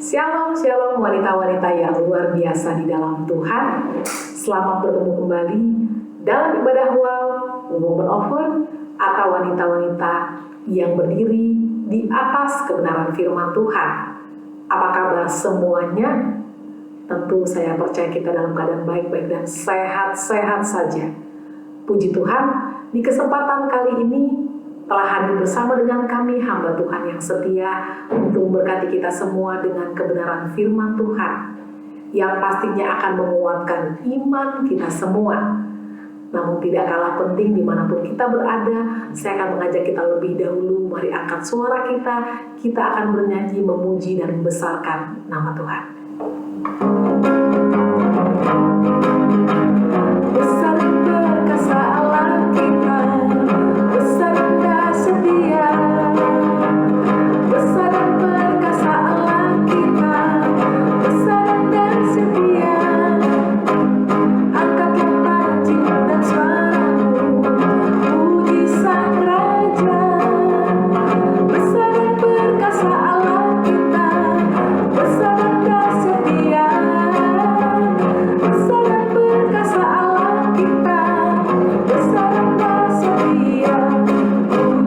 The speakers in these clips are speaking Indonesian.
Shalom, shalom wanita-wanita yang luar biasa di dalam Tuhan. Selamat bertemu kembali dalam ibadah Wow, Woman of Word, atau wanita-wanita yang berdiri di atas kebenaran firman Tuhan. Apa kabar semuanya? Tentu saya percaya kita dalam keadaan baik-baik dan sehat-sehat saja. Puji Tuhan, di kesempatan kali ini telah hadir bersama dengan kami hamba Tuhan yang setia untuk memberkati kita semua dengan kebenaran firman Tuhan yang pastinya akan menguatkan iman kita semua. Namun tidak kalah penting dimanapun kita berada, saya akan mengajak kita lebih dahulu, mari angkat suara kita akan bernyanyi, memuji dan membesarkan nama Tuhan. Besar dan perkasa Allah kita, besar dan setia, besar dan perkasa Allah kita, besar dan setia. Angkatlah panjimu dan suaramu, puji Sang Raja. Besar dan perkasa Allah kita, besar dan setia, besar dan perkasa Allah kita, besar dan setia.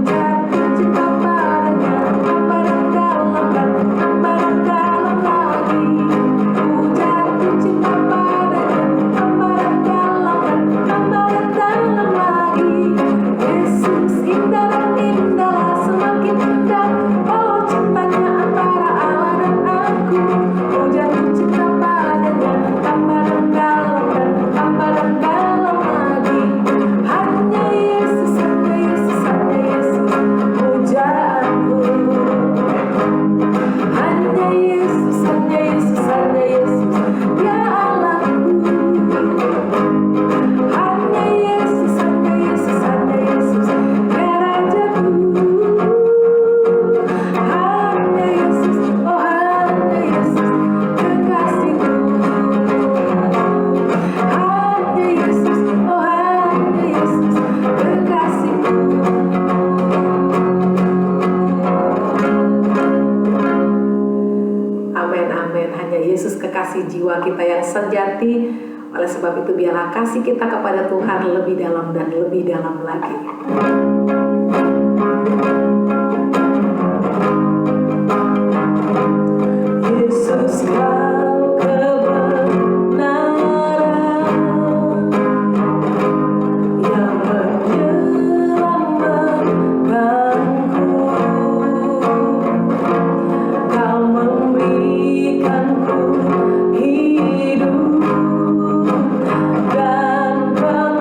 Jatuh cinta padanya, tambah dan dalam lagi. Jatuh cinta padanya, tambah dan dalam lagi. Yesus indah dan indahlah, semakin indah. Oh cintanya antara Allah dan aku. Oh jatuh cinta padanya, tambah dan dalam lagi. Hanya Yesus, hanya Yesus, hanya Yesus, pujaanku. Hanya Yesus, hanya Yesus, hanya Yesus, ya Allahku. Hanya Yesus, hanya Yesus, hanya Yesus, ya Rajaku. Hanya Yesus, oh hanya Yesus, kekasihku. Hanya Yesus, oh hanya Yesus, kekasihku. Amin, amin. Hanya Yesus kekasih jiwa kita yang sejati. Oleh sebab itu biarlah kasih kita kepada Tuhan lebih dalam dan lebih dalam lagi. Yesus kau kebenaran yang menyelamatkanku. Kau memberikanku hidup dan pengharapan.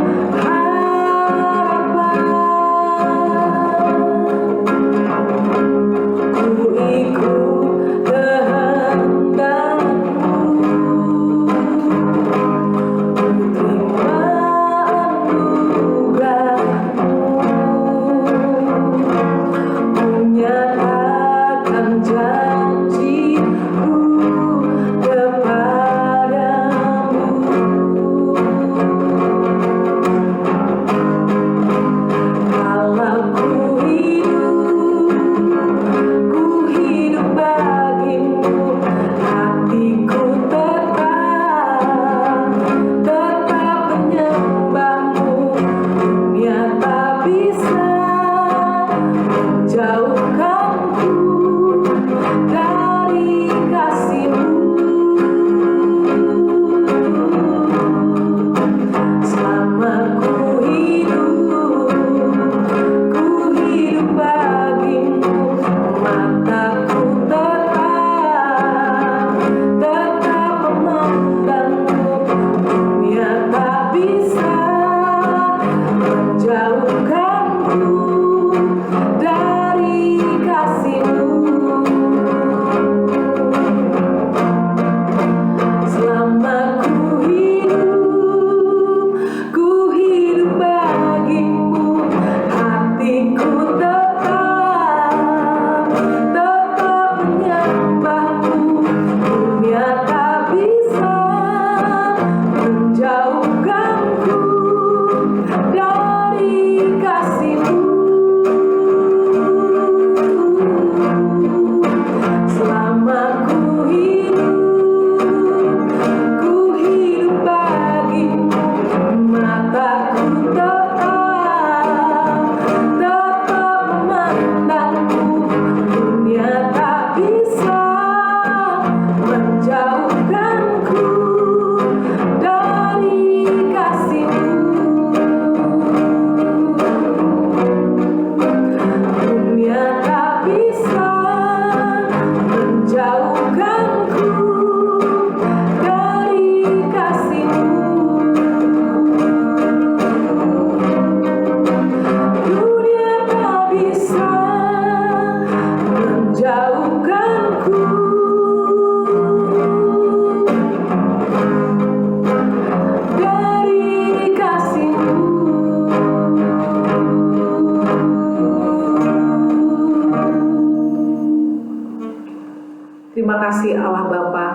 Terima kasih Allah Bapa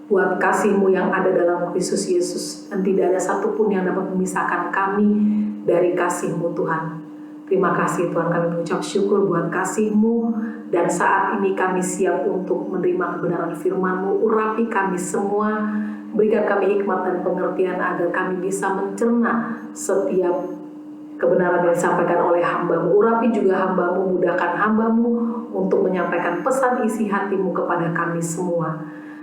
buat kasih-Mu yang ada dalam Kristus Yesus, dan tidak ada satupun yang dapat memisahkan kami dari kasih-Mu Tuhan. Terima kasih Tuhan, kami mengucap syukur buat kasih-Mu, dan saat ini kami siap untuk menerima kebenaran firman-Mu. Urapi kami semua, berikan kami hikmat dan pengertian agar kami bisa mencerna setiap kebenaran yang disampaikan oleh hamba-Mu. Urapi juga hamba-Mu, mudahkan hamba-Mu untuk menyampaikan pesan isi hati-Mu kepada kami semua.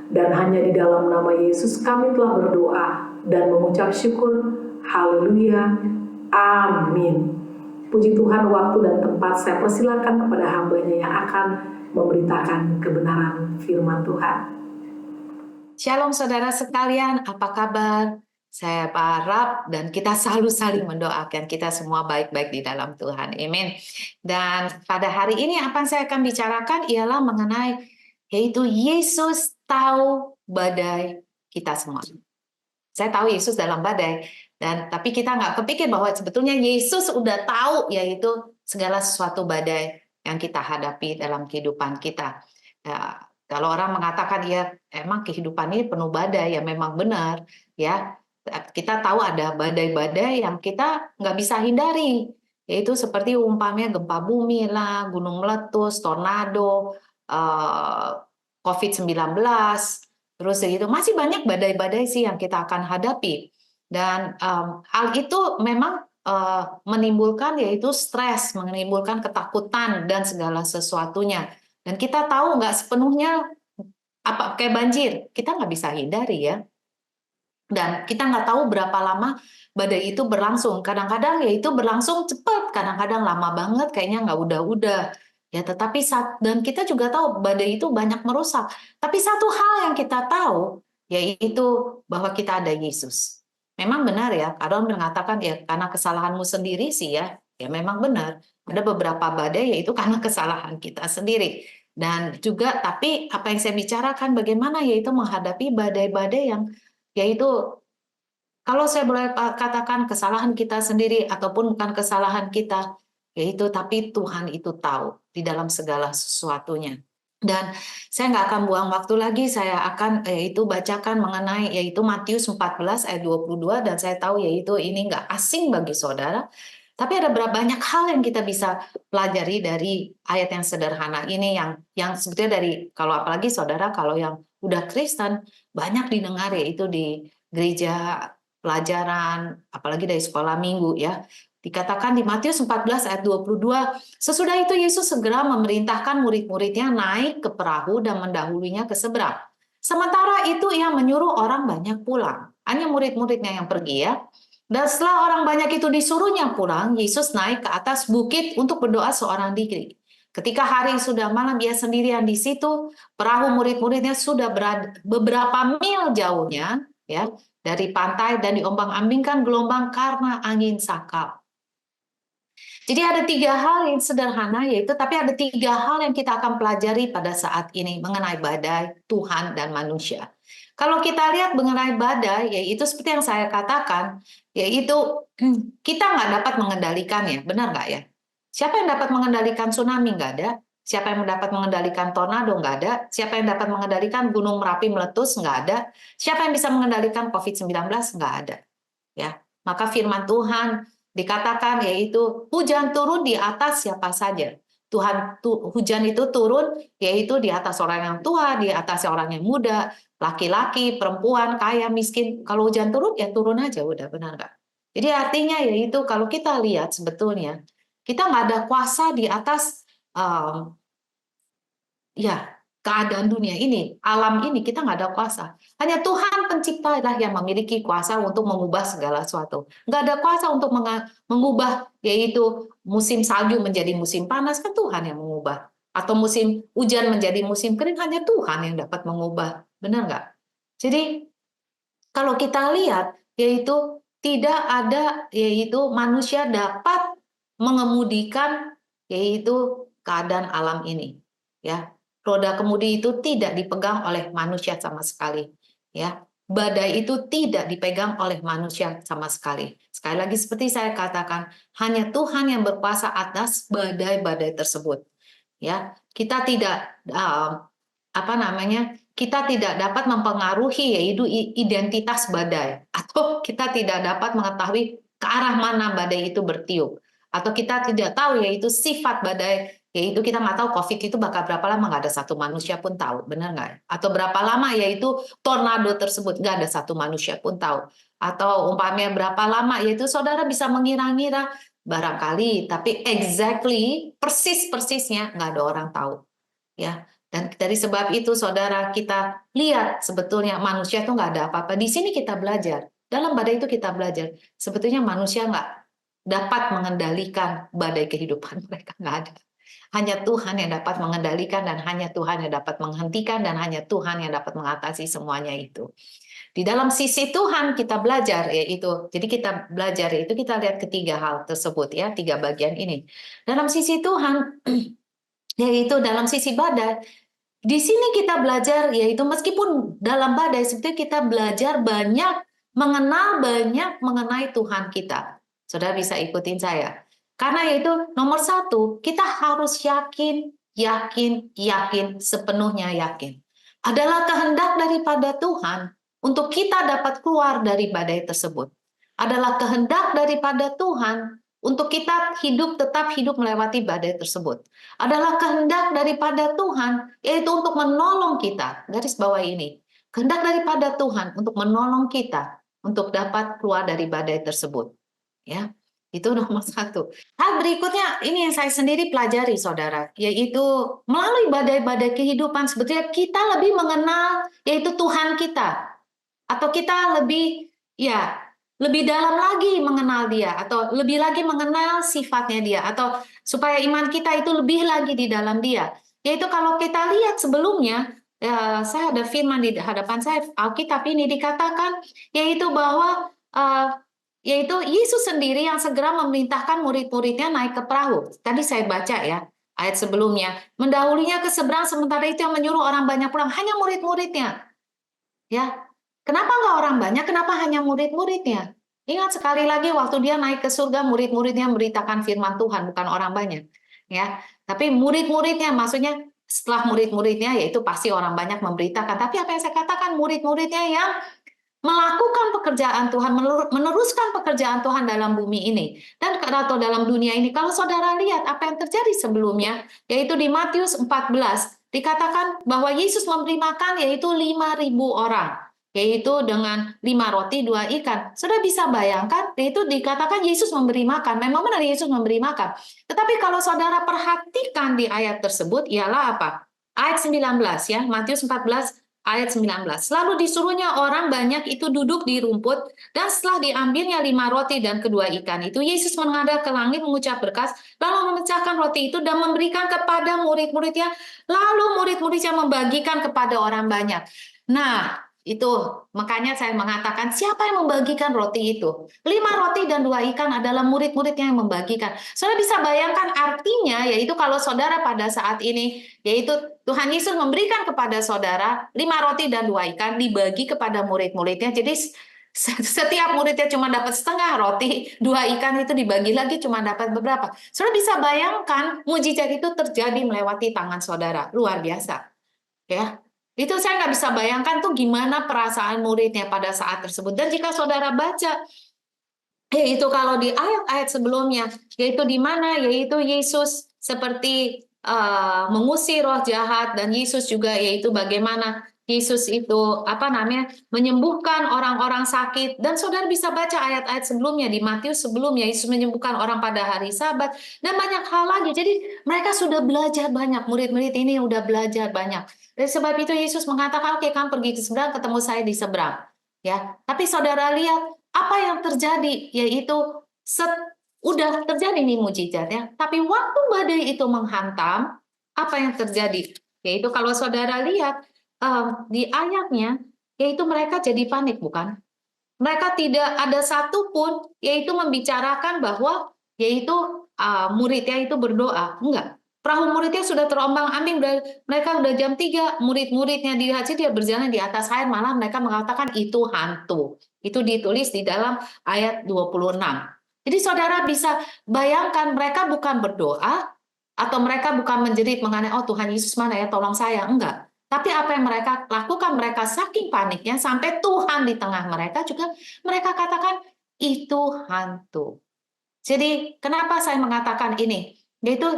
Dan hanya di dalam nama Yesus kami telah berdoa dan mengucap syukur. Haleluya. Amin. Puji Tuhan, waktu dan tempat saya persilakan kepada hamba-Nya yang akan memberitakan kebenaran firman Tuhan. Shalom saudara sekalian, apa kabar? Saya harap dan kita selalu saling mendoakan kita semua baik-baik di dalam Tuhan. Amin. Dan pada hari ini apa yang saya akan bicarakan ialah mengenai yaitu Yesus tahu badai kita semua. Saya tahu Yesus dalam badai, dan tapi kita nggak kepikir bahwa sebetulnya Yesus udah tahu yaitu segala sesuatu badai yang kita hadapi dalam kehidupan kita. Ya, kalau orang mengatakan ya emang kehidupan ini penuh badai, ya memang benar ya. Kita tahu ada badai-badai yang kita nggak bisa hindari, yaitu seperti umpamanya gempa bumi lah, gunung meletus, tornado, COVID-19, terus itu masih banyak badai-badai sih yang kita akan hadapi. Dan hal itu memang menimbulkan yaitu stres, menimbulkan ketakutan dan segala sesuatunya. Dan kita tahu nggak sepenuhnya apa kayak banjir, kita nggak bisa hindari ya. Dan kita nggak tahu berapa lama badai itu berlangsung. Kadang-kadang ya itu berlangsung cepat, kadang-kadang lama banget, kayaknya nggak udah-udah. Ya, tetapi dan kita juga tahu badai itu banyak merusak. Tapi satu hal yang kita tahu yaitu bahwa kita ada Yesus. Memang benar ya, kadang mengatakan ya karena kesalahanmu sendiri sih ya memang benar. Ada beberapa badai yaitu karena kesalahan kita sendiri. Dan juga tapi apa yang saya bicarakan bagaimana yaitu menghadapi badai-badai yang yaitu kalau saya boleh katakan kesalahan kita sendiri ataupun bukan kesalahan kita, yaitu tapi Tuhan itu tahu di dalam segala sesuatunya. Dan saya nggak akan buang waktu lagi, saya akan yaitu bacakan mengenai yaitu Matius 14 ayat 22, dan saya tahu yaitu ini nggak asing bagi saudara, tapi ada banyak hal yang kita bisa pelajari dari ayat yang sederhana ini yang sebetulnya dari kalau apalagi saudara kalau yang udah Kristen banyak didengar yaitu di gereja pelajaran apalagi dari sekolah minggu ya. Dikatakan di Matius 14 ayat 22, sesudah itu Yesus segera memerintahkan murid-muridnya naik ke perahu dan mendahulunya ke seberang. Sementara itu ia menyuruh orang banyak pulang. Hanya murid-muridnya yang pergi ya. Dan setelah orang banyak itu disuruhnya pulang, Yesus naik ke atas bukit untuk berdoa seorang diri. Ketika hari sudah malam, ia sendirian di situ. Perahu murid-muridnya sudah berada beberapa mil jauhnya, ya, dari pantai dan diombang-ambingkan gelombang karena angin sakal. Jadi ada 3 hal yang sederhana, yaitu tapi ada 3 hal yang kita akan pelajari pada saat ini mengenai badai, Tuhan, dan manusia. Kalau kita lihat mengenai badai, yaitu seperti yang saya katakan, yaitu kita nggak dapat mengendalikannya, benar nggak ya? Siapa yang dapat mengendalikan tsunami? Nggak ada. Siapa yang dapat mengendalikan tornado? Nggak ada. Siapa yang dapat mengendalikan gunung Merapi meletus? Nggak ada. Siapa yang bisa mengendalikan COVID-19? Nggak ada. Ya, maka firman Tuhan dikatakan yaitu hujan turun di atas siapa saja. Hujan itu turun yaitu di atas orang yang tua, di atas orang yang muda, laki-laki, perempuan, kaya, miskin. Kalau hujan turun ya turun aja, udah, benar nggak? Jadi artinya yaitu kalau kita lihat sebetulnya kita nggak ada kuasa di atas ya keadaan dunia ini, alam ini kita nggak ada kuasa. Hanya Tuhan pencipta lah yang memiliki kuasa untuk mengubah segala sesuatu. Nggak ada kuasa untuk mengubah yaitu musim salju menjadi musim panas, kan Tuhan yang mengubah. Atau musim hujan menjadi musim kering, hanya Tuhan yang dapat mengubah. Benar nggak? Jadi kalau kita lihat yaitu tidak ada yaitu manusia dapat mengemudikan yaitu keadaan alam ini. Ya, roda kemudi itu tidak dipegang oleh manusia sama sekali. Ya, badai itu tidak dipegang oleh manusia sama sekali. Sekali lagi seperti saya katakan, hanya Tuhan yang berkuasa atas badai-badai tersebut. Ya, kita tidak kita tidak dapat mempengaruhi yaitu identitas badai, atau kita tidak dapat mengetahui ke arah mana badai itu bertiup, atau kita tidak tahu yaitu sifat badai, yaitu kita nggak tahu COVID itu bakal berapa lama, nggak ada satu manusia pun tahu, benar nggak? Atau berapa lama yaitu tornado tersebut, nggak ada satu manusia pun tahu. Atau umpamanya berapa lama yaitu saudara bisa mengira-ngira barangkali, tapi exactly persis-persisnya nggak ada orang tahu, ya. Dan dari sebab itu, saudara, kita lihat sebetulnya manusia itu nggak ada apa-apa. Di sini kita belajar. Dalam badai itu kita belajar. Sebetulnya manusia nggak dapat mengendalikan badai kehidupan mereka. Nggak ada. Hanya Tuhan yang dapat mengendalikan, dan hanya Tuhan yang dapat menghentikan, dan hanya Tuhan yang dapat mengatasi semuanya itu. Di dalam sisi Tuhan kita belajar, yaitu, jadi kita belajar, yaitu kita lihat ketiga hal tersebut, ya, tiga bagian ini. Dalam sisi Tuhan, yaitu dalam sisi badai, di sini kita belajar, yaitu meskipun dalam badai, sebetulnya kita belajar banyak, mengenal banyak mengenai Tuhan kita. Saudara bisa ikutin saya. Karena yaitu nomor satu, kita harus yakin, sepenuhnya yakin. Adalah kehendak daripada Tuhan untuk kita dapat keluar dari badai tersebut. Adalah kehendak daripada Tuhan untuk kita tetap hidup melewati badai tersebut. Adalah kehendak daripada Tuhan, yaitu untuk menolong kita. Garis bawah ini. Kehendak daripada Tuhan untuk menolong kita untuk dapat keluar dari badai tersebut. Ya, itu nomor satu. Hal berikutnya, ini yang saya sendiri pelajari, saudara, yaitu melalui badai-badai kehidupan, sebetulnya kita lebih mengenal yaitu Tuhan kita. Atau kita lebih dalam lagi mengenal dia, atau lebih lagi mengenal sifatnya dia, atau supaya iman kita itu lebih lagi di dalam dia. Yaitu kalau kita lihat sebelumnya, saya ada firman di hadapan saya, Alkitab ini dikatakan, yaitu bahwa yaitu Yesus sendiri yang segera memerintahkan murid-muridnya naik ke perahu. Tadi saya baca ya, ayat sebelumnya, mendahulunya ke seberang, sementara itu yang menyuruh orang banyak pulang, hanya murid-muridnya. Ya, kenapa nggak orang banyak? Kenapa hanya murid-muridnya? Ingat sekali lagi waktu dia naik ke surga, murid-muridnya memberitakan firman Tuhan, bukan orang banyak. Ya, tapi murid-muridnya, maksudnya setelah murid-muridnya, yaitu pasti orang banyak memberitakan. Tapi apa yang saya katakan, murid-muridnya yang melakukan pekerjaan Tuhan, meneruskan pekerjaan Tuhan dalam bumi ini. Dan atau dalam dunia ini, kalau saudara lihat apa yang terjadi sebelumnya, yaitu di Matius 14, dikatakan bahwa Yesus memberi makan yaitu 5.000 orang, yaitu dengan 5 roti 2 ikan. Sudah bisa bayangkan, itu dikatakan Yesus memberi makan. Memang benar Yesus memberi makan. Tetapi kalau saudara perhatikan di ayat tersebut, ialah apa? Ayat 19 ya, Matius 14 ayat 19. Lalu disuruhnya orang banyak itu duduk di rumput, dan setelah diambilnya 5 roti dan 2 ikan itu, Yesus menghadap ke langit mengucap berkas, lalu memecahkan roti itu dan memberikan kepada murid-muridnya, lalu murid-muridnya membagikan kepada orang banyak. Nah, itu makanya saya mengatakan siapa yang membagikan roti itu? 5 roti dan 2 ikan adalah murid-muridnya yang membagikan. Saudara bisa bayangkan artinya, yaitu kalau saudara pada saat ini, yaitu Tuhan Yesus memberikan kepada saudara 5 roti dan 2 ikan dibagi kepada murid-muridnya. Jadi setiap muridnya cuma dapat setengah roti, 2 ikan itu dibagi lagi cuma dapat beberapa. Saudara bisa bayangkan mujizat itu terjadi melewati tangan saudara. Luar biasa. Ya. Itu saya nggak bisa bayangkan tuh gimana perasaan muridnya pada saat tersebut. Dan jika saudara baca, yaitu kalau di ayat-ayat sebelumnya, yaitu di mana yaitu Yesus seperti mengusir roh jahat, dan Yesus juga yaitu bagaimana Yesus itu menyembuhkan orang-orang sakit. Dan saudara bisa baca ayat-ayat sebelumnya di Matius sebelumnya, Yesus menyembuhkan orang pada hari Sabat dan banyak hal lagi. Jadi mereka sudah belajar banyak, murid-murid ini udah belajar banyak. Dari sebab itu Yesus mengatakan, oke, kamu pergi ke seberang, ketemu saya di seberang. Ya, tapi saudara lihat apa yang terjadi, yaitu udah terjadi nih mujizatnya, tapi waktu badai itu menghantam, apa yang terjadi? Yaitu kalau saudara lihat di ayatnya, yaitu mereka jadi panik, bukan? Mereka tidak ada satupun yaitu membicarakan bahwa yaitu muridnya itu berdoa, enggak. Perahu muridnya sudah terombang-ambing, mereka udah jam 3, murid-muridnya di haji dia berjalan di atas air, malah mereka mengatakan itu hantu. Itu ditulis di dalam ayat 26. Jadi saudara bisa bayangkan mereka bukan berdoa, atau mereka bukan menjerit mengenai, oh Tuhan Yesus mana ya, tolong saya, enggak. Tapi apa yang mereka lakukan, mereka saking paniknya sampai Tuhan di tengah mereka juga mereka katakan itu hantu. Jadi kenapa saya mengatakan ini?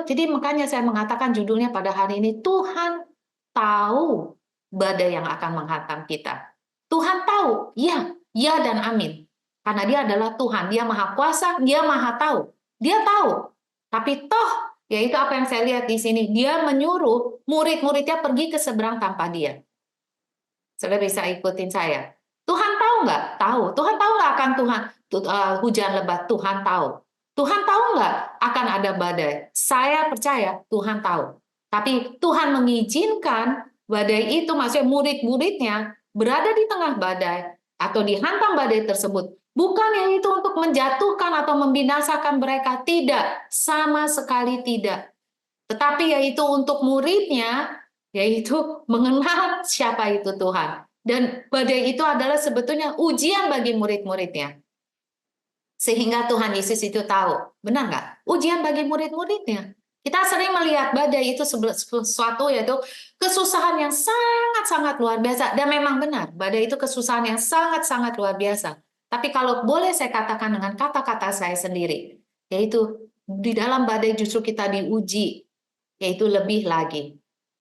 Jadi makanya saya mengatakan judulnya pada hari ini, Tuhan tahu badai yang akan menghantam kita. Tuhan tahu, ya, ya dan amin. Karena dia adalah Tuhan, dia maha kuasa, dia maha tahu. Dia tahu. Tapi toh, yaitu apa yang saya lihat di sini, dia menyuruh murid-muridnya pergi ke seberang tanpa dia. Saudara bisa ikutin saya. Tuhan tahu nggak? Tahu. Tuhan tahu nggak akan hujan lebat? Tuhan tahu. Tuhan tahu nggak akan ada badai? Saya percaya Tuhan tahu. Tapi Tuhan mengizinkan badai itu, maksudnya murid-muridnya berada di tengah badai atau dihantam badai tersebut. Bukan yang itu untuk menjatuhkan atau membinasakan mereka. Tidak. Sama sekali tidak. Tetapi yaitu untuk muridnya, yaitu mengenal siapa itu Tuhan. Dan badai itu adalah sebetulnya ujian bagi murid-muridnya. Sehingga Tuhan Yesus itu tahu. Benar nggak? Ujian bagi murid-muridnya. Kita sering melihat badai itu sesuatu yaitu kesusahan yang sangat-sangat luar biasa. Dan memang benar, badai itu kesusahan yang sangat-sangat luar biasa. Tapi kalau boleh saya katakan dengan kata-kata saya sendiri, yaitu di dalam badai justru kita diuji, yaitu lebih lagi.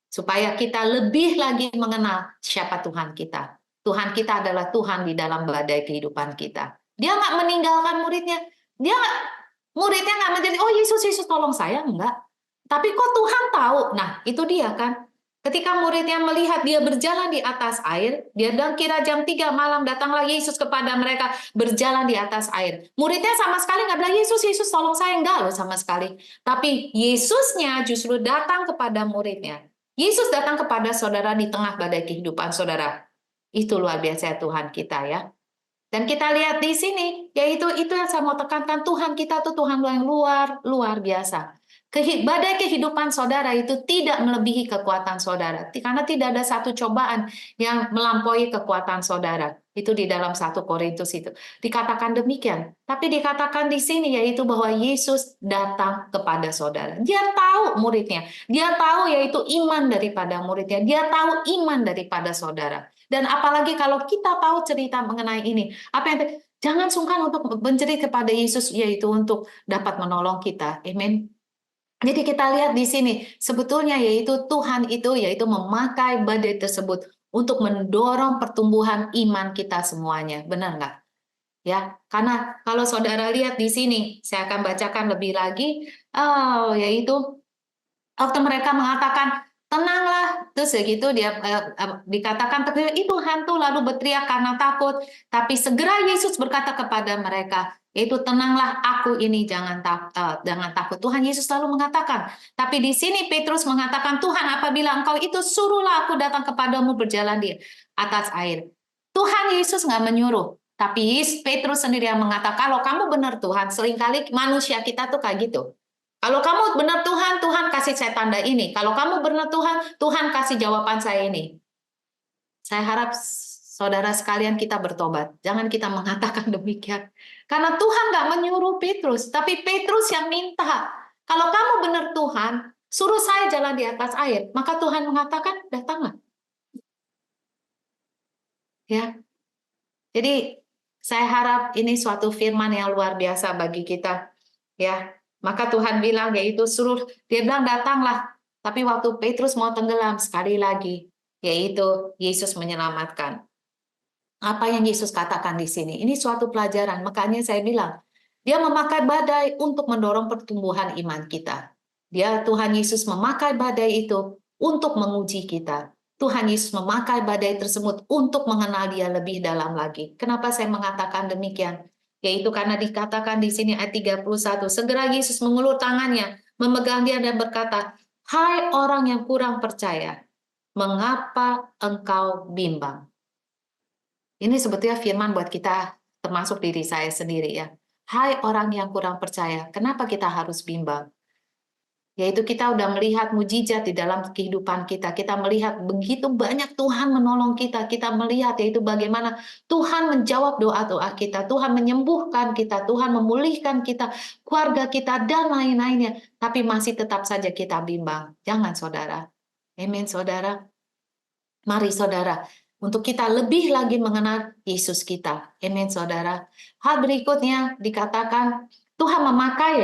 Supaya kita lebih lagi mengenal siapa Tuhan kita. Tuhan kita adalah Tuhan di dalam badai kehidupan kita. Dia nggak meninggalkan muridnya. Muridnya nggak menjadi, oh Yesus, Yesus tolong saya. Enggak. Tapi kok Tuhan tahu? Nah, itu dia kan. Ketika muridnya melihat dia berjalan di atas air, dia bilang kira jam 3 malam datanglah Yesus kepada mereka berjalan di atas air. Muridnya sama sekali nggak bilang, Yesus, Yesus tolong saya. Enggak loh sama sekali. Tapi Yesusnya justru datang kepada muridnya. Yesus datang kepada saudara di tengah badai kehidupan saudara. Itu luar biasa Tuhan kita ya. Dan kita lihat di sini, yaitu itu yang saya mau tekankan, Tuhan kita tuh Tuhan yang luar biasa. Badai kehidupan saudara itu tidak melebihi kekuatan saudara. Karena tidak ada satu cobaan yang melampaui kekuatan saudara. Itu di dalam 1 Korintus itu. Dikatakan demikian. Tapi dikatakan di sini yaitu bahwa Yesus datang kepada saudara. Dia tahu muridnya. Dia tahu yaitu iman daripada muridnya. Dia tahu iman daripada saudara. Dan apalagi kalau kita tahu cerita mengenai ini. Jangan sungkan untuk menjerit kepada Yesus yaitu untuk dapat menolong kita. Amin. Jadi kita lihat di sini, sebetulnya yaitu Tuhan itu yaitu memakai badai tersebut untuk mendorong pertumbuhan iman kita semuanya. Benar nggak? Ya, karena kalau saudara lihat di sini, saya akan bacakan lebih lagi, yaitu waktu mereka mengatakan, tenanglah, terus segitu dia dikatakan itu hantu lalu berteriak karena takut, tapi segera Yesus berkata kepada mereka, yaitu tenanglah aku ini jangan takut. Tuhan Yesus selalu mengatakan. Tapi di sini Petrus mengatakan, Tuhan apabila engkau itu suruhlah aku datang kepadamu berjalan di atas air. Tuhan Yesus nggak menyuruh. Tapi Petrus sendiri yang mengatakan, kalau kamu benar Tuhan, seringkali manusia kita tuh kayak gitu. Kalau kamu benar Tuhan, Tuhan kasih saya tanda ini. Kalau kamu benar Tuhan, Tuhan kasih jawaban saya ini. Saya harap saudara sekalian kita bertobat. Jangan kita mengatakan demikian. Karena Tuhan nggak menyuruh Petrus, tapi Petrus yang minta. Kalau kamu benar Tuhan, suruh saya jalan di atas air. Maka Tuhan mengatakan, datanglah. Ya. Jadi saya harap ini suatu firman yang luar biasa bagi kita. Ya. Maka Tuhan bilang, yaitu dia bilang datanglah. Tapi waktu Petrus mau tenggelam sekali lagi, yaitu Yesus menyelamatkan. Apa yang Yesus katakan di sini? Ini suatu pelajaran. Makanya saya bilang, dia memakai badai untuk mendorong pertumbuhan iman kita. Tuhan Yesus memakai badai itu untuk menguji kita. Tuhan Yesus memakai badai tersebut untuk mengenal dia lebih dalam lagi. Kenapa saya mengatakan demikian? Yaitu karena dikatakan di sini ayat 31, segera Yesus mengulur tangannya, memegang dia dan berkata, hai orang yang kurang percaya, mengapa engkau bimbang? Ini sebetulnya firman buat kita, termasuk diri saya sendiri ya. Hai orang yang kurang percaya, kenapa kita harus bimbang? Yaitu kita udah melihat mujizat di dalam kehidupan kita. Kita melihat begitu banyak Tuhan menolong kita. Kita melihat yaitu bagaimana Tuhan menjawab doa-doa kita. Tuhan menyembuhkan kita. Tuhan memulihkan kita, keluarga kita, dan lain-lainnya. Tapi masih tetap saja kita bimbang. Jangan saudara. Amin saudara. Mari saudara, untuk kita lebih lagi mengenal Yesus kita. Amin saudara. Hal berikutnya dikatakan Tuhan memakai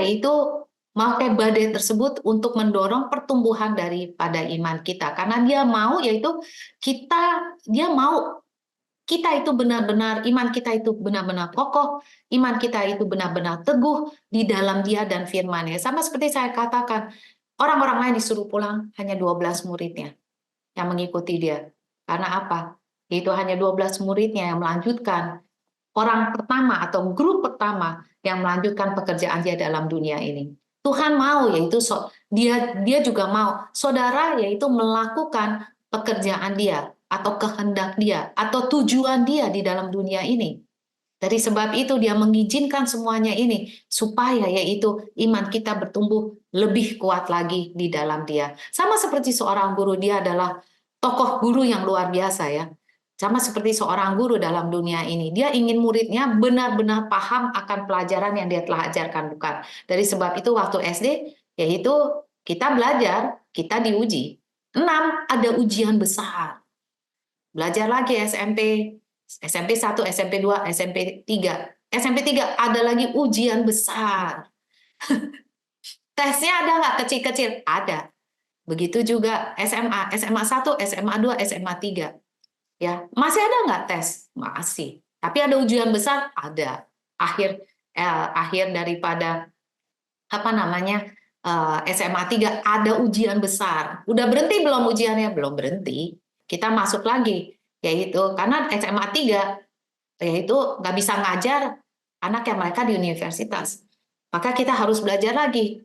memakai badai tersebut untuk mendorong pertumbuhan daripada iman kita. Karena dia mau dia mau kita itu benar-benar, iman kita itu benar-benar kokoh, iman kita itu benar-benar teguh di dalam dia dan firman-Nya. Sama seperti saya katakan, orang-orang lain disuruh pulang, hanya 12 muridnya yang mengikuti dia. Karena apa? Yaitu hanya 12 muridnya yang melanjutkan, orang pertama atau grup pertama yang melanjutkan pekerjaan dia dalam dunia ini. Tuhan mau, dia juga mau saudara yaitu melakukan pekerjaan dia atau kehendak dia atau tujuan dia di dalam dunia ini. Dari sebab itu dia mengizinkan semuanya ini supaya yaitu iman kita bertumbuh lebih kuat lagi di dalam dia. Sama seperti seorang guru, dia adalah tokoh guru yang luar biasa ya. Sama seperti seorang guru dalam dunia ini, dia ingin muridnya benar-benar paham akan pelajaran yang dia telah ajarkan, bukan. Dari sebab itu waktu SD, yaitu kita belajar, kita diuji. 6, ada ujian besar. Belajar lagi SMP 1, SMP 2, SMP 3. SMP 3 ada lagi ujian besar. Tesnya ada nggak kecil-kecil? Ada. Begitu juga SMA, SMA 1, SMA 2, SMA 3. Ya, masih ada nggak tes? Masih. Tapi ada ujian besar? Ada. Akhir daripada SMA 3 ada ujian besar. Udah berhenti belum ujiannya? Belum berhenti. Kita masuk lagi, yaitu karena SMA 3 yaitu nggak bisa ngajar anak yang mereka di universitas. Maka kita harus belajar lagi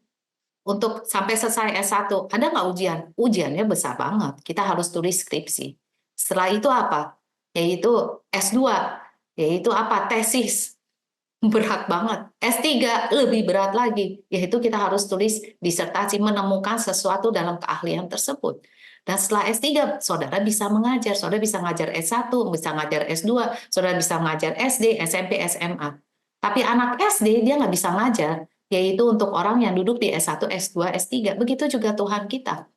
untuk sampai selesai S1. Ada nggak ujian? Ujiannya besar banget. Kita harus tulis skripsi. Setelah itu apa? Yaitu S2, yaitu apa? Tesis. Berat banget. S3 lebih berat lagi, yaitu kita harus tulis disertasi menemukan sesuatu dalam keahlian tersebut. Dan setelah S3, saudara bisa mengajar. Saudara bisa ngajar S1, bisa ngajar S2, saudara bisa ngajar SD, SMP, SMA. Tapi anak SD, dia nggak bisa ngajar, yaitu untuk orang yang duduk di S1, S2, S3. Begitu juga Tuhan kita.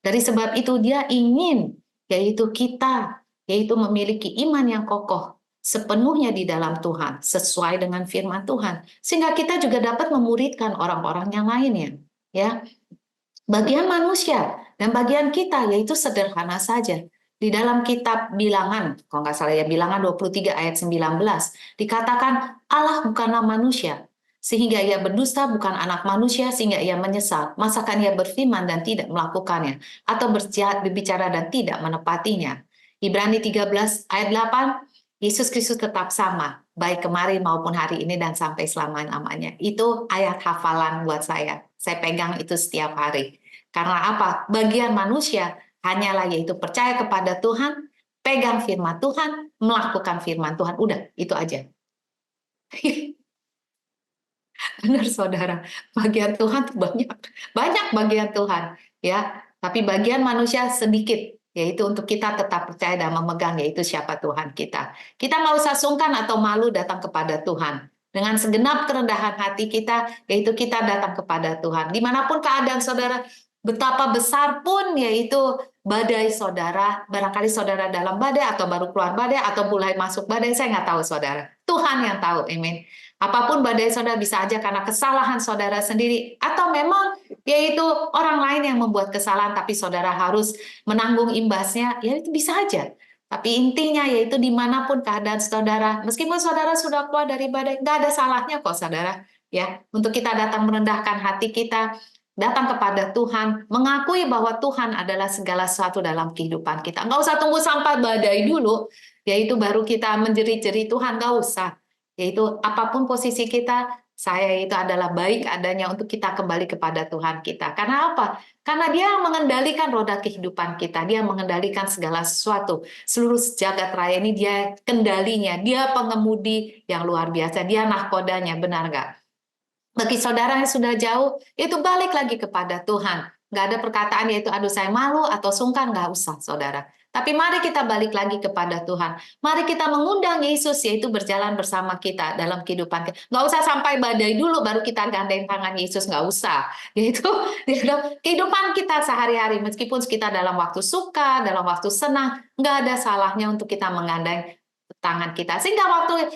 Dari sebab itu dia ingin yaitu memiliki iman yang kokoh sepenuhnya di dalam Tuhan, sesuai dengan firman Tuhan, sehingga kita juga dapat memuridkan orang-orang yang lainnya. Ya, bagian manusia dan bagian kita yaitu sederhana saja. Di dalam kitab Bilangan, kalau nggak salah ya, Bilangan 23 ayat 19, dikatakan Allah bukanlah manusia, sehingga ia berdusta, bukan anak manusia, sehingga ia menyesal. Masakan ia berfirman dan tidak melakukannya, atau berbicara dan tidak menepatinya. Ibrani 13 ayat 8, Yesus Kristus tetap sama, baik kemarin maupun hari ini dan sampai selama-lamanya. Itu ayat hafalan buat saya. Saya pegang itu setiap hari. Karena apa? Bagian manusia hanyalah yaitu percaya kepada Tuhan, pegang firman Tuhan, melakukan firman Tuhan. Udah, itu aja. Benar saudara, bagian Tuhan tuh banyak bagian Tuhan ya, tapi bagian manusia sedikit, yaitu untuk kita tetap percaya dan memegang yaitu siapa Tuhan kita. Kita nggak usah sungkan atau malu datang kepada Tuhan. Dengan segenap kerendahan hati kita, yaitu kita datang kepada Tuhan. Dimanapun keadaan saudara, betapa besar pun yaitu badai saudara, barangkali saudara dalam badai atau baru keluar badai atau mulai masuk badai, saya nggak tahu saudara. Tuhan yang tahu, amin. Apapun badai saudara bisa aja karena kesalahan saudara sendiri, atau memang yaitu orang lain yang membuat kesalahan, tapi saudara harus menanggung imbasnya, ya itu bisa aja. Tapi intinya yaitu dimanapun keadaan saudara, meskipun saudara sudah keluar dari badai, nggak ada salahnya kok saudara, ya, untuk kita datang merendahkan hati kita, datang kepada Tuhan, mengakui bahwa Tuhan adalah segala sesuatu dalam kehidupan kita. Nggak usah tunggu sampai badai dulu, yaitu baru kita menjerit-jerit Tuhan, nggak usah. Yaitu apapun posisi kita, saya itu adalah baik adanya untuk kita kembali kepada Tuhan kita. Karena apa? Karena dia mengendalikan roda kehidupan kita, dia mengendalikan segala sesuatu. Seluruh jagat raya ini dia kendalinya, dia pengemudi yang luar biasa, dia nahkodanya, benar nggak? Bagi saudara yang sudah jauh, itu balik lagi kepada Tuhan. Nggak ada perkataan yaitu aduh saya malu atau sungkan, nggak usah saudara. Tapi mari kita balik lagi kepada Tuhan. Mari kita mengundang Yesus, yaitu berjalan bersama kita dalam kehidupan kita. Nggak usah sampai badai dulu baru kita gandeng tangan Yesus, nggak usah. Yaitu kehidupan kita sehari-hari, meskipun kita dalam waktu suka, dalam waktu senang, nggak ada salahnya untuk kita menggandeng tangan kita. Sehingga waktu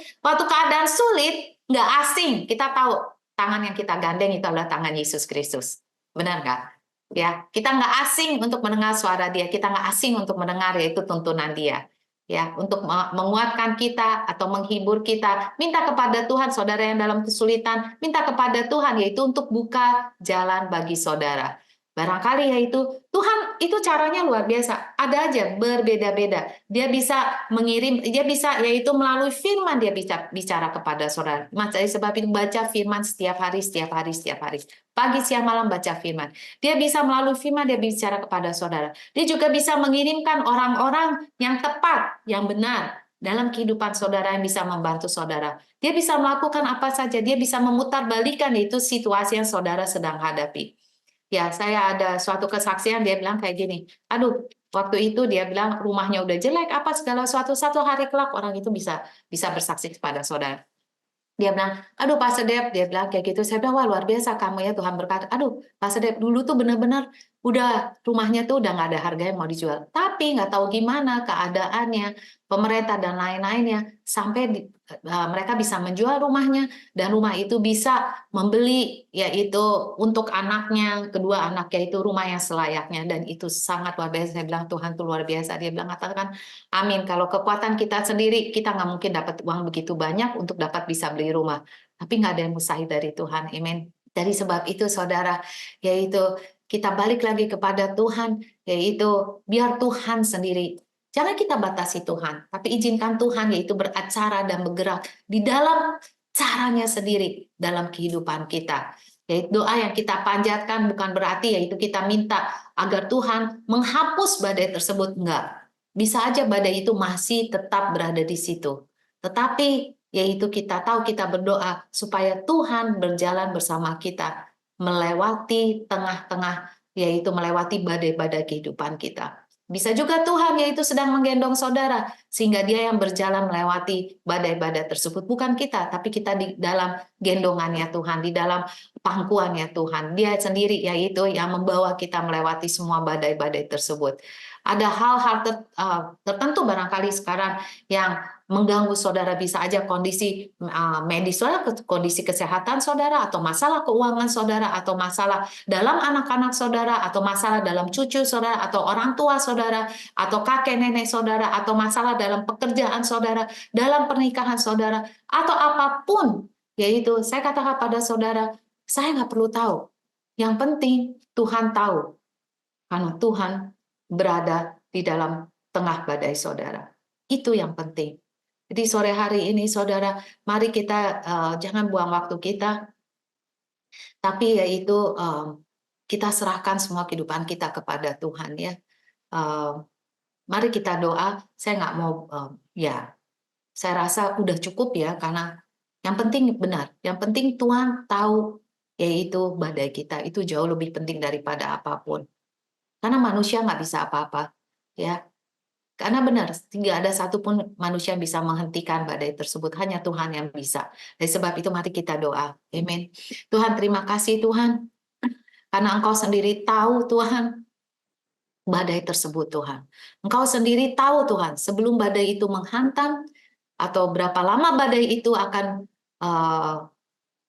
keadaan sulit, nggak asing. Kita tahu tangan yang kita gandeng itu adalah tangan Yesus Kristus. Benar nggak? Ya, kita nggak asing untuk mendengar suara Dia, kita nggak asing untuk mendengar yaitu tuntunan Dia. Ya, untuk menguatkan kita atau menghibur kita, minta kepada Tuhan. Saudara yang dalam kesulitan, minta kepada Tuhan yaitu untuk buka jalan bagi saudara. Barangkali yaitu Tuhan itu caranya luar biasa. Ada aja berbeda-beda. Dia bisa mengirim, dia bisa yaitu melalui firman dia bicara kepada saudara. Dari sebab itu baca firman setiap hari, setiap hari, setiap hari. Pagi, siang, malam baca firman. Dia bisa melalui firman dia bicara kepada saudara. Dia juga bisa mengirimkan orang-orang yang tepat, yang benar dalam kehidupan saudara yang bisa membantu saudara. Dia bisa melakukan apa saja. Dia bisa memutarbalikkan itu situasi yang saudara sedang hadapi. Ya, saya ada suatu kesaksian, dia bilang kayak gini, aduh, waktu itu dia bilang rumahnya udah jelek, apa segala suatu satu hari kelak orang itu bisa bersaksi kepada saudara. Dia bilang, aduh Pak Sedep, dia bilang kayak gitu. Saya bilang, wah luar biasa kamu ya, Tuhan berkata, aduh Pak Sedep, dulu tuh benar-benar udah rumahnya tuh udah nggak ada harga yang mau dijual. Tapi nggak tahu gimana keadaannya, pemerintah dan lain-lainnya, sampai mereka bisa menjual rumahnya, dan rumah itu bisa membeli, yaitu untuk anaknya, kedua anaknya itu rumah yang selayaknya, dan itu sangat luar biasa. Saya bilang, Tuhan tuh luar biasa. Dia bilang, katakan, amin. Kalau kekuatan kita sendiri, kita nggak mungkin dapat uang begitu banyak untuk dapat bisa beli rumah. Tapi nggak ada yang mustahil dari Tuhan. Amin. Dari sebab itu, saudara, yaitu kita balik lagi kepada Tuhan, yaitu biar Tuhan sendiri. Jangan kita batasi Tuhan, tapi izinkan Tuhan yaitu beracara dan bergerak di dalam caranya sendiri dalam kehidupan kita. Yaitu doa yang kita panjatkan bukan berarti yaitu kita minta agar Tuhan menghapus badai tersebut. Enggak. Bisa aja badai itu masih tetap berada di situ. Tetapi yaitu kita tahu kita berdoa supaya Tuhan berjalan bersama kita melewati tengah-tengah, yaitu melewati badai-badai kehidupan kita. Bisa juga Tuhan yaitu sedang menggendong saudara, sehingga dia yang berjalan melewati badai-badai tersebut. Bukan kita, tapi kita di dalam gendongannya Tuhan, di dalam pangkuannya Tuhan. Dia sendiri yaitu yang membawa kita melewati semua badai-badai tersebut. Ada hal-hal tertentu barangkali sekarang yang mengganggu saudara, bisa aja kondisi medis saudara, kondisi kesehatan saudara, atau masalah keuangan saudara, atau masalah dalam anak-anak saudara, atau masalah dalam cucu saudara, atau orang tua saudara, atau kakek nenek saudara, atau masalah dalam pekerjaan saudara, dalam pernikahan saudara, atau apapun. Yaitu saya katakan pada saudara, saya nggak perlu tahu. Yang penting Tuhan tahu. Karena Tuhan berada di dalam tengah badai saudara. Itu yang penting. Jadi sore hari ini saudara, mari kita jangan buang waktu kita, tapi yaitu kita serahkan semua kehidupan kita kepada Tuhan ya. Mari kita doa. Saya nggak mau ya, saya rasa udah cukup ya, karena yang penting benar, yang penting Tuhan tahu yaitu badai kita itu jauh lebih penting daripada apapun. Karena manusia nggak bisa apa-apa, ya. Karena benar, tidak ada satupun manusia yang bisa menghentikan badai tersebut, hanya Tuhan yang bisa. Dari sebab itu mari kita doa. Amin. Tuhan, terima kasih Tuhan, karena Engkau sendiri tahu Tuhan badai tersebut Tuhan. Engkau sendiri tahu Tuhan, sebelum badai itu menghantam, atau berapa lama badai itu akan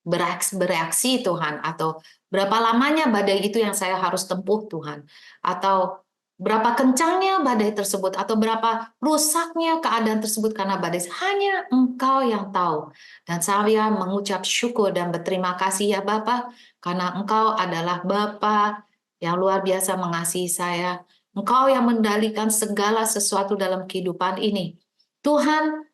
bereaksi Tuhan, atau berapa lamanya badai itu yang saya harus tempuh Tuhan, atau berapa kencangnya badai tersebut, atau berapa rusaknya keadaan tersebut karena badai, hanya Engkau yang tahu. Dan saya mengucap syukur dan berterima kasih ya Bapa, karena Engkau adalah Bapa yang luar biasa mengasihi saya. Engkau yang mendalikan segala sesuatu dalam kehidupan ini. Tuhan,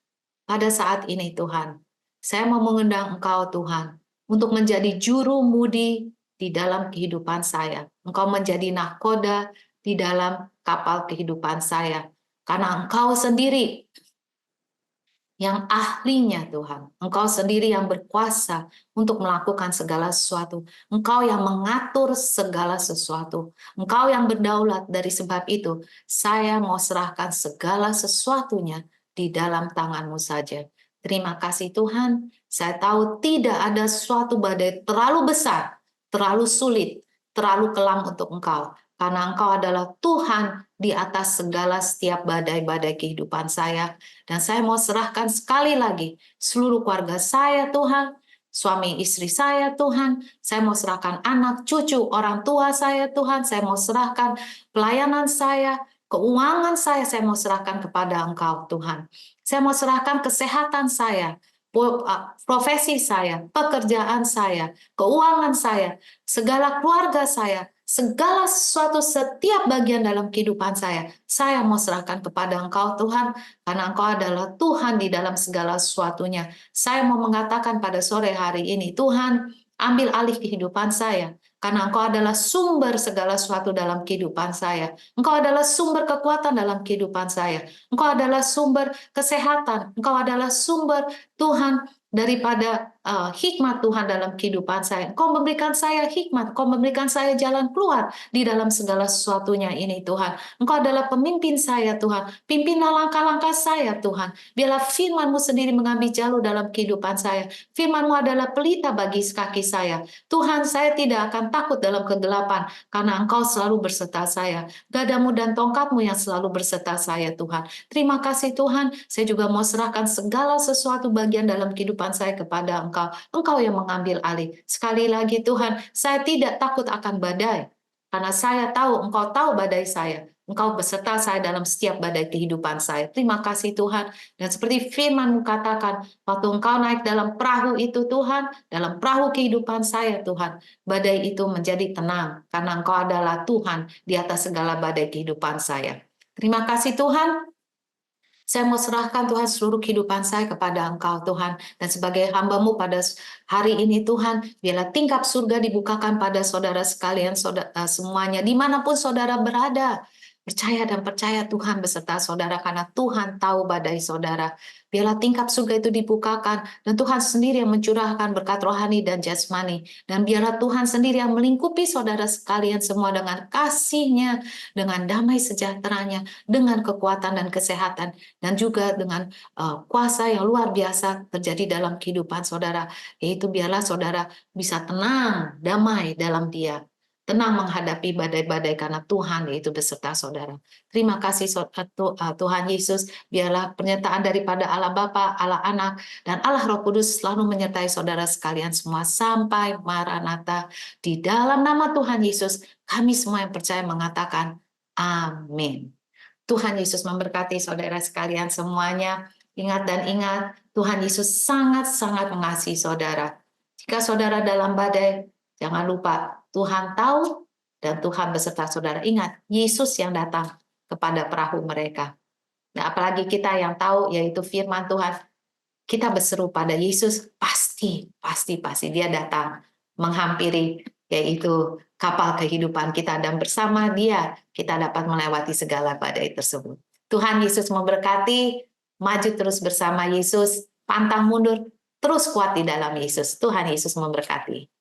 pada saat ini Tuhan, saya mau mengundang Engkau Tuhan, untuk menjadi juru mudi di dalam kehidupan saya. Engkau menjadi nahkoda di dalam kapal kehidupan saya. Karena Engkau sendiri yang ahlinya Tuhan. Engkau sendiri yang berkuasa untuk melakukan segala sesuatu. Engkau yang mengatur segala sesuatu. Engkau yang berdaulat. Dari sebab itu, saya mau serahkan segala sesuatunya di dalam tangan-Mu saja. Terima kasih Tuhan. Saya tahu tidak ada suatu badai terlalu besar, terlalu sulit, terlalu kelam untuk Engkau. Karena Engkau adalah Tuhan di atas segala setiap badai-badai kehidupan saya. Dan saya mau serahkan sekali lagi seluruh keluarga saya Tuhan, suami istri saya Tuhan, saya mau serahkan anak, cucu, orang tua saya Tuhan, saya mau serahkan pelayanan saya, keuangan saya mau serahkan kepada Engkau Tuhan. Saya mau serahkan kesehatan saya, profesi saya, pekerjaan saya, keuangan saya, segala keluarga saya, segala sesuatu, setiap bagian dalam kehidupan saya mau serahkan kepada Engkau Tuhan, karena Engkau adalah Tuhan di dalam segala sesuatunya. Saya mau mengatakan pada sore hari ini, Tuhan, ambil alih kehidupan saya, karena Engkau adalah sumber segala sesuatu dalam kehidupan saya. Engkau adalah sumber kekuatan dalam kehidupan saya. Engkau adalah sumber kesehatan. Engkau adalah sumber Tuhan daripada hikmat Tuhan dalam kehidupan saya. Engkau memberikan saya hikmat, Engkau memberikan saya jalan keluar di dalam segala sesuatunya ini Tuhan. Engkau adalah pemimpin saya Tuhan. Pimpinlah langkah-langkah saya Tuhan. Biarlah firman-Mu sendiri mengambil jalur dalam kehidupan saya. Firman-Mu adalah pelita bagi kaki saya. Tuhan, saya tidak akan takut dalam kegelapan karena Engkau selalu berserta saya. Gadamu dan tongkat-Mu yang selalu berserta saya Tuhan. Terima kasih Tuhan. Saya juga mau serahkan segala sesuatu bagian dalam kehidupan saya kepada Engkau. Engkau yang mengambil alih. Sekali lagi Tuhan, saya tidak takut akan badai. Karena saya tahu, Engkau tahu badai saya. Engkau beserta saya dalam setiap badai kehidupan saya. Terima kasih Tuhan. Dan seperti firman-Mu katakan, waktu Engkau naik dalam perahu itu Tuhan, dalam perahu kehidupan saya Tuhan, badai itu menjadi tenang. Karena Engkau adalah Tuhan di atas segala badai kehidupan saya. Terima kasih Tuhan. Saya mau serahkan Tuhan seluruh kehidupan saya kepada Engkau Tuhan. Dan sebagai hamba-Mu pada hari ini Tuhan, biarlah tingkap surga dibukakan pada saudara sekalian, semuanya, dimanapun saudara berada. Percaya dan percaya Tuhan beserta saudara, karena Tuhan tahu badai saudara. Biarlah tingkap surga itu dibukakan, dan Tuhan sendiri yang mencurahkan berkat rohani dan jasmani. Dan biarlah Tuhan sendiri yang melingkupi saudara sekalian semua dengan kasih-Nya, dengan damai sejahteranya, dengan kekuatan dan kesehatan, dan juga dengan kuasa yang luar biasa terjadi dalam kehidupan saudara, yaitu biarlah saudara bisa tenang, damai dalam Dia, tenang menghadapi badai-badai karena Tuhan yaitu beserta saudara. Terima kasih Tuhan Yesus, biarlah pernyataan daripada Allah Bapa, Allah Anak, dan Allah Roh Kudus selalu menyertai saudara sekalian semua sampai Maranatha. Di dalam nama Tuhan Yesus, kami semua yang percaya mengatakan amin. Tuhan Yesus memberkati saudara sekalian semuanya. Ingat dan ingat, Tuhan Yesus sangat-sangat mengasihi saudara. Jika saudara dalam badai, jangan lupa Tuhan tahu dan Tuhan beserta saudara. Ingat, Yesus yang datang kepada perahu mereka. Nah, apalagi kita yang tahu, yaitu firman Tuhan, kita berseru pada Yesus, pasti Dia datang menghampiri, yaitu kapal kehidupan kita, dan bersama Dia kita dapat melewati segala badai tersebut. Tuhan Yesus memberkati, maju terus bersama Yesus, pantang mundur, terus kuat di dalam Yesus. Tuhan Yesus memberkati.